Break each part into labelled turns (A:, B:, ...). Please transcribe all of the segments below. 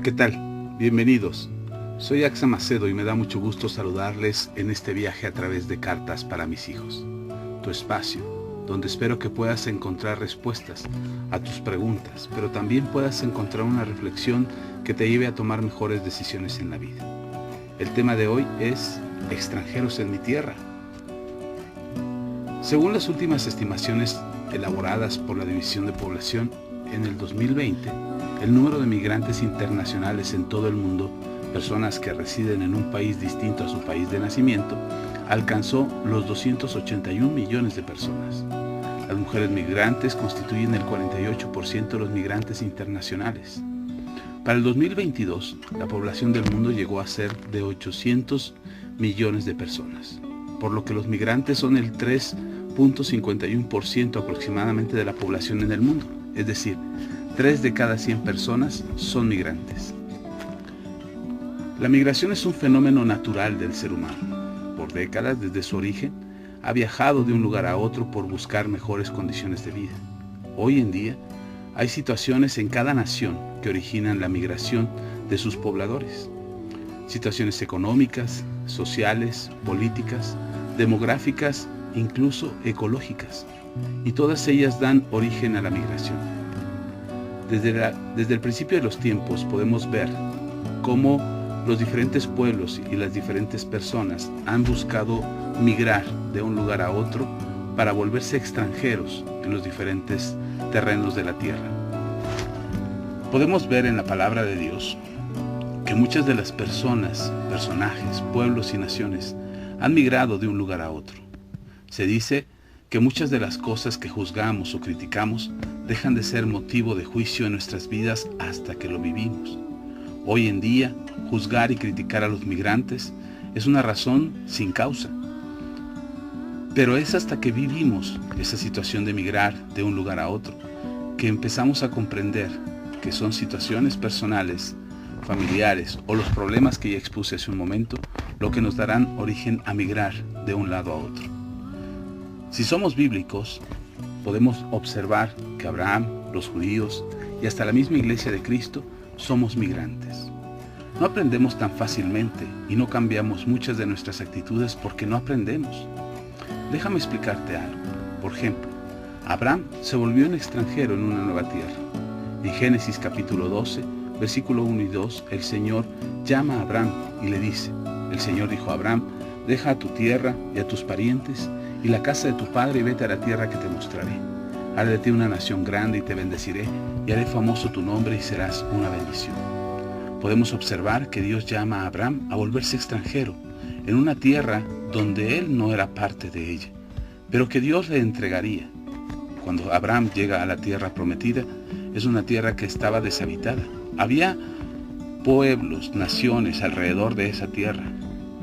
A: ¿qué tal? Bienvenidos. Soy Axa Macedo y me da mucho gusto saludarles en este viaje a través de Cartas para mis hijos. Tu espacio, donde espero que puedas encontrar respuestas a tus preguntas, pero también puedas encontrar una reflexión que te lleve a tomar mejores decisiones en la vida. El tema de hoy es extranjeros en mi tierra. Según las últimas estimaciones elaboradas por la División de Población, en el 2020, el número de migrantes internacionales en todo el mundo, personas que residen en un país distinto a su país de nacimiento, alcanzó los 281 millones de personas. Las mujeres migrantes constituyen el 48% de los migrantes internacionales. Para el 2022, la población del mundo llegó a ser de 800 millones de personas, por lo que los migrantes son el 3.51% aproximadamente de la población en el mundo, es decir, 3 de cada 100 personas son migrantes. La migración es un fenómeno natural del ser humano. Por décadas, desde su origen, ha viajado de un lugar a otro por buscar mejores condiciones de vida. Hoy en día, hay situaciones en cada nación que originan la migración de sus pobladores. Situaciones económicas, sociales, políticas, demográficas, incluso ecológicas. Y todas ellas dan origen a la migración. Desde el principio de los tiempos podemos ver cómo los diferentes pueblos y las diferentes personas han buscado migrar de un lugar a otro para volverse extranjeros en los diferentes terrenos de la tierra. Podemos ver en la palabra de Dios que muchas de las personas, personajes, pueblos y naciones han migrado de un lugar a otro. Se dice que muchas de las cosas que juzgamos o criticamos dejan de ser motivo de juicio en nuestras vidas hasta que lo vivimos. Hoy en día, juzgar y criticar a los migrantes es una razón sin causa. Pero es hasta que vivimos esa situación de migrar de un lugar a otro que empezamos a comprender que son situaciones personales, familiares o los problemas que ya expuse hace un momento lo que nos darán origen a migrar de un lado a otro. Si somos bíblicos, podemos observar que Abraham, los judíos y hasta la misma iglesia de Cristo somos migrantes. No aprendemos tan fácilmente y no cambiamos muchas de nuestras actitudes porque no aprendemos. Déjame explicarte algo. Por ejemplo, Abraham se volvió un extranjero en una nueva tierra. En Génesis capítulo 12, versículo 1 y 2, el Señor llama a Abraham y le dice, el Señor dijo a Abraham, deja a tu tierra y a tus parientes y la casa de tu padre y vete a la tierra que te mostraré. Haré de ti una nación grande y te bendeciré y haré famoso tu nombre y serás una bendición. Podemos observar que Dios llama a Abraham a volverse extranjero en una tierra donde él no era parte de ella, pero que Dios le entregaría. Cuando Abraham llega a la tierra prometida, es una tierra que estaba deshabitada. Había pueblos, naciones alrededor de esa tierra,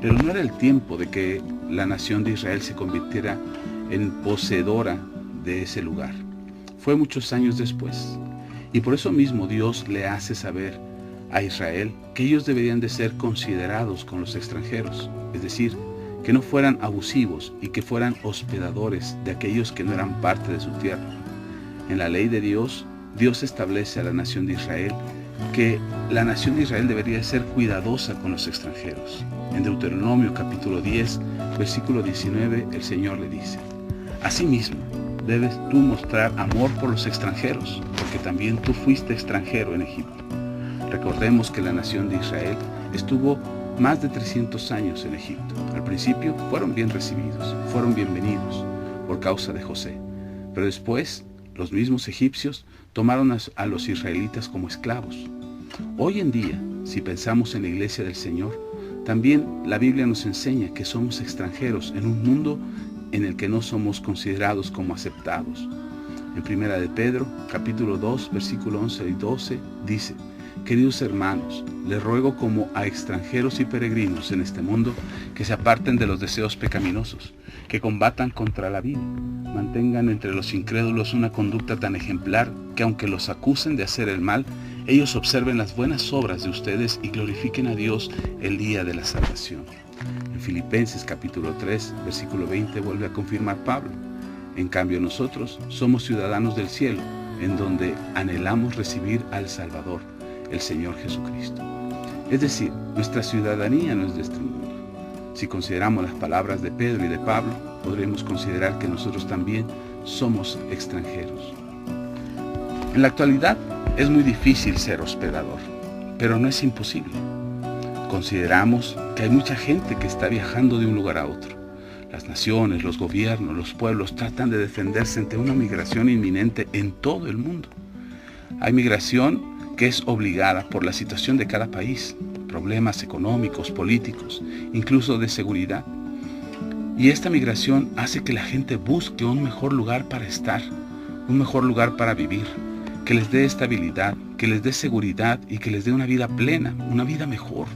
A: pero no era el tiempo de que la nación de Israel se convirtiera en poseedora de ese lugar. Fue muchos años después. Y por eso mismo Dios le hace saber a Israel que ellos deberían de ser considerados con los extranjeros, es decir, que no fueran abusivos y que fueran hospedadores de aquellos que no eran parte de su tierra. En la ley de Dios, Dios establece a la nación de Israel que la nación de Israel debería ser cuidadosa con los extranjeros. En Deuteronomio capítulo 10, versículo 19, el Señor le dice, asimismo, debes tú mostrar amor por los extranjeros, porque también tú fuiste extranjero en Egipto. Recordemos que la nación de Israel estuvo más de 300 años en Egipto. Al principio fueron bien recibidos, fueron bienvenidos por causa de José. Pero después, los mismos egipcios tomaron a los israelitas como esclavos. Hoy en día, si pensamos en la iglesia del Señor, también la Biblia nos enseña que somos extranjeros en un mundo en el que no somos considerados como aceptados. En Primera de Pedro, capítulo 2, versículo 11 y 12, dice, queridos hermanos, les ruego como a extranjeros y peregrinos en este mundo que se aparten de los deseos pecaminosos, que combatan contra la vida, mantengan entre los incrédulos una conducta tan ejemplar que aunque los acusen de hacer el mal, ellos observen las buenas obras de ustedes y glorifiquen a Dios el día de la salvación. En Filipenses capítulo 3, versículo 20 vuelve a confirmar Pablo. En cambio nosotros somos ciudadanos del cielo, en donde anhelamos recibir al Salvador, el Señor Jesucristo. Es decir, nuestra ciudadanía no es de este mundo. Si consideramos las palabras de Pedro y de Pablo, podremos considerar que nosotros también somos extranjeros. En la actualidad es muy difícil ser hospedador, pero no es imposible. Consideramos que hay mucha gente que está viajando de un lugar a otro. Las naciones, los gobiernos, los pueblos tratan de defenderse ante una migración inminente en todo el mundo. Hay migración que es obligada por la situación de cada país, problemas económicos, políticos, incluso de seguridad. Y esta migración hace que la gente busque un mejor lugar para estar, un mejor lugar para vivir, que les dé estabilidad, que les dé seguridad y que les dé una vida plena, una vida mejor.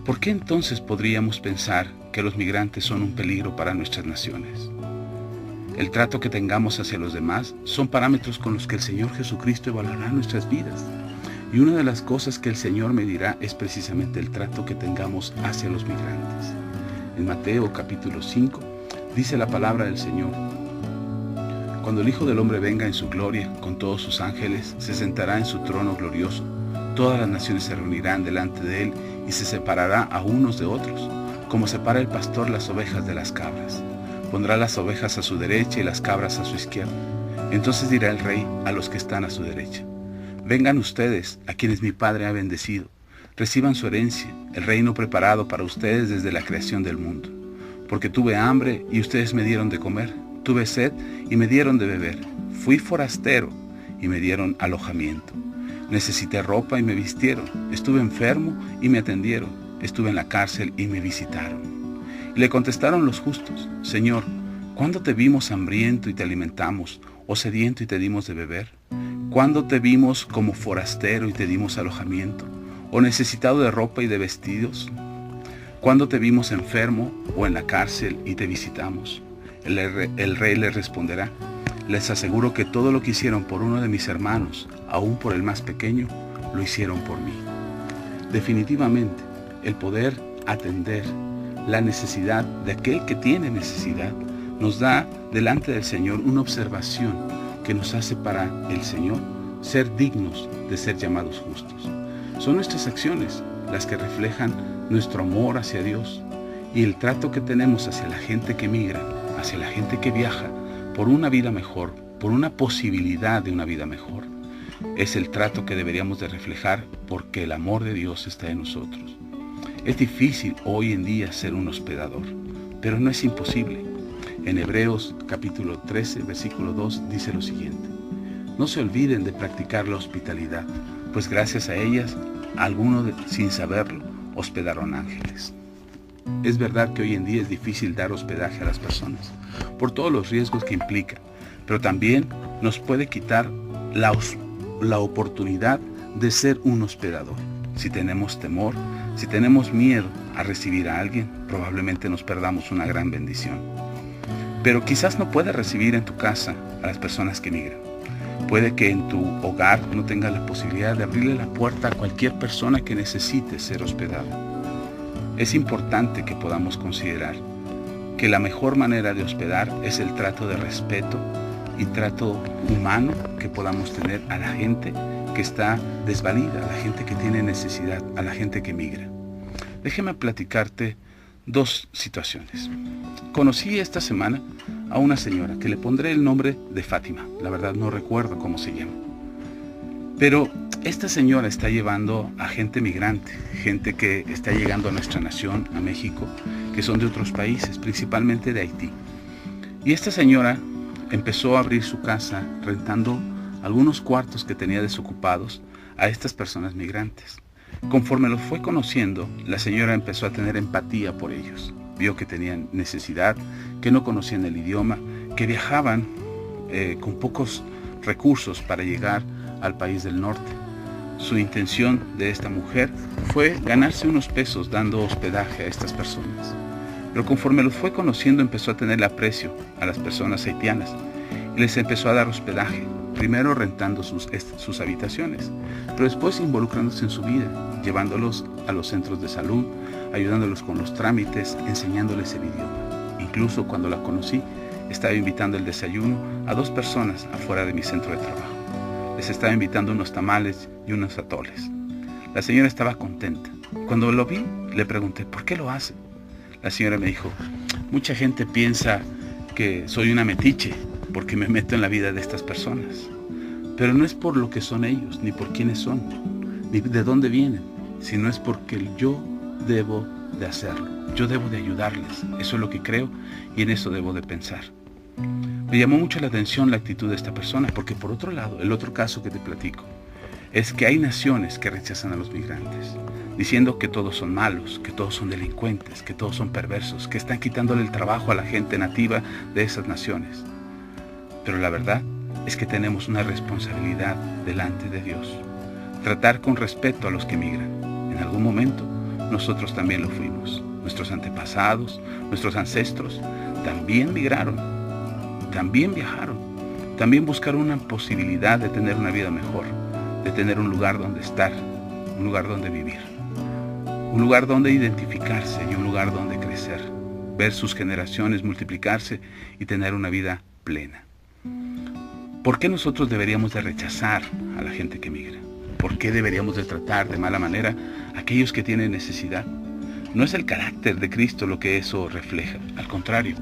A: ¿Por qué entonces podríamos pensar que los migrantes son un peligro para nuestras naciones? El trato que tengamos hacia los demás son parámetros con los que el Señor Jesucristo evaluará nuestras vidas. Y una de las cosas que el Señor me dirá es precisamente el trato que tengamos hacia los migrantes. En Mateo capítulo 5 dice la palabra del Señor: cuando el Hijo del Hombre venga en su gloria con todos sus ángeles, se sentará en su trono glorioso. Todas las naciones se reunirán delante de él y se separará a unos de otros, como separa el pastor las ovejas de las cabras. Pondrá las ovejas a su derecha y las cabras a su izquierda. Entonces dirá el rey a los que están a su derecha: vengan ustedes, a quienes mi Padre ha bendecido, reciban su herencia, el reino preparado para ustedes desde la creación del mundo. Porque tuve hambre y ustedes me dieron de comer, tuve sed y me dieron de beber, fui forastero y me dieron alojamiento. Necesité ropa y me vistieron, estuve enfermo y me atendieron, estuve en la cárcel y me visitaron. Y le contestaron los justos: Señor, ¿cuándo te vimos hambriento y te alimentamos, o sediento y te dimos de beber? ¿Cuándo te vimos como forastero y te dimos alojamiento, o necesitado de ropa y de vestidos? ¿Cuándo te vimos enfermo o en la cárcel y te visitamos? El rey le responderá: les aseguro que todo lo que hicieron por uno de mis hermanos, aún por el más pequeño, lo hicieron por mí. Definitivamente, el poder atender la necesidad de aquel que tiene necesidad nos da delante del Señor una observación que nos hace para el Señor ser dignos de ser llamados justos. Son nuestras acciones las que reflejan nuestro amor hacia Dios y el trato que tenemos hacia la gente que migra, hacia la gente que viaja por una vida mejor, por una posibilidad de una vida mejor. Es el trato que deberíamos de reflejar porque el amor de Dios está en nosotros. Es difícil hoy en día ser un hospedador, pero no es imposible. En Hebreos capítulo 13, versículo 2 dice lo siguiente: no se olviden de practicar la hospitalidad, pues gracias a ellas, algunos sin saberlo, hospedaron ángeles. Es verdad que hoy en día es difícil dar hospedaje a las personas, por todos los riesgos que implica, pero también nos puede quitar la oportunidad de ser un hospedador. Si tenemos temor, si tenemos miedo a recibir a alguien, probablemente nos perdamos una gran bendición. Pero quizás no puedas recibir en tu casa a las personas que migran. Puede que en tu hogar no tengas la posibilidad de abrirle la puerta a cualquier persona que necesite ser hospedada. Es importante que podamos considerar que la mejor manera de hospedar es el trato de respeto y trato humano que podamos tener a la gente que está desvalida, a la gente que tiene necesidad, a la gente que migra. Déjeme platicarte dos situaciones. Conocí esta semana a una señora que le pondré el nombre de Fátima. La verdad no recuerdo cómo se llama. Pero esta señora está llevando a gente migrante, gente que está llegando a nuestra nación, a México, que son de otros países, principalmente de Haití. Y esta señora empezó a abrir su casa rentando algunos cuartos que tenía desocupados a estas personas migrantes. Conforme los fue conociendo, la señora empezó a tener empatía por ellos. Vio que tenían necesidad, que no conocían el idioma, que viajaban con pocos recursos para llegar al país del norte. Su intención de esta mujer fue ganarse unos pesos dando hospedaje a estas personas. Pero conforme los fue conociendo, empezó a tener aprecio a las personas haitianas y les empezó a dar hospedaje, primero rentando sus habitaciones, pero después involucrándose en su vida, llevándolos a los centros de salud, ayudándolos con los trámites, enseñándoles el idioma. Incluso cuando la conocí, estaba invitando el desayuno a 2 personas afuera de mi centro de trabajo. Les estaba invitando unos tamales y unos atoles. La señora estaba contenta. Cuando lo vi, le pregunté, ¿por qué lo hace? La señora me dijo, mucha gente piensa que soy una metiche porque me meto en la vida de estas personas. Pero no es por lo que son ellos, ni por quiénes son, ni de dónde vienen, sino es porque yo debo de hacerlo. Yo debo de ayudarles. Eso es lo que creo y en eso debo de pensar. Me llamó mucho la atención la actitud de esta persona, porque por otro lado, el otro caso que te platico, es que hay naciones que rechazan a los migrantes, diciendo que todos son malos, que todos son delincuentes, que todos son perversos, que están quitándole el trabajo a la gente nativa de esas naciones. Pero la verdad es que tenemos una responsabilidad delante de Dios. Tratar con respeto a los que migran. En algún momento, nosotros también lo fuimos. Nuestros antepasados, nuestros ancestros, también migraron, también viajaron, también buscaron una posibilidad de tener una vida mejor, de tener un lugar donde estar, un lugar donde vivir, un lugar donde identificarse y un lugar donde crecer, ver sus generaciones multiplicarse y tener una vida plena. ¿Por qué nosotros deberíamos de rechazar a la gente que migra? ¿Por qué deberíamos de tratar de mala manera a aquellos que tienen necesidad? No es el carácter de Cristo lo que eso refleja. Al contrario,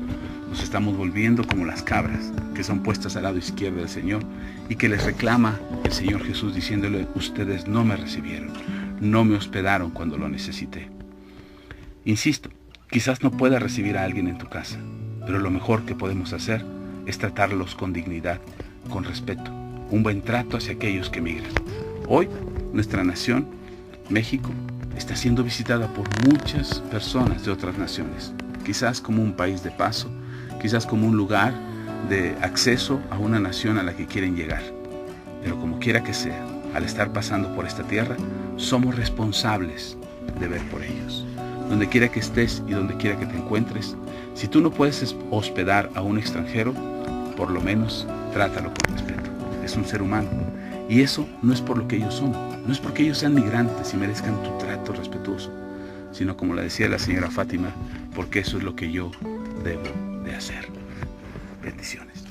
A: nos estamos volviendo como las cabras que son puestas al lado izquierdo del Señor y que les reclama el Señor Jesús diciéndole, ustedes no me recibieron, no me hospedaron cuando lo necesité. Insisto, quizás no puedas recibir a alguien en tu casa, pero lo mejor que podemos hacer es tratarlos con dignidad, con respeto, un buen trato hacia aquellos que migran. Hoy, nuestra nación, México, está siendo visitada por muchas personas de otras naciones, quizás como un país de paso, quizás como un lugar de acceso a una nación a la que quieren llegar. Pero como quiera que sea, al estar pasando por esta tierra, somos responsables de ver por ellos. Donde quiera que estés y donde quiera que te encuentres, si tú no puedes hospedar a un extranjero, por lo menos trátalo con respeto. Es un ser humano. Y eso no es por lo que ellos son, no es porque ellos sean migrantes y merezcan tu trato respetuoso, sino como la decía la señora Fátima, porque eso es lo que yo debo de hacer. Bendiciones.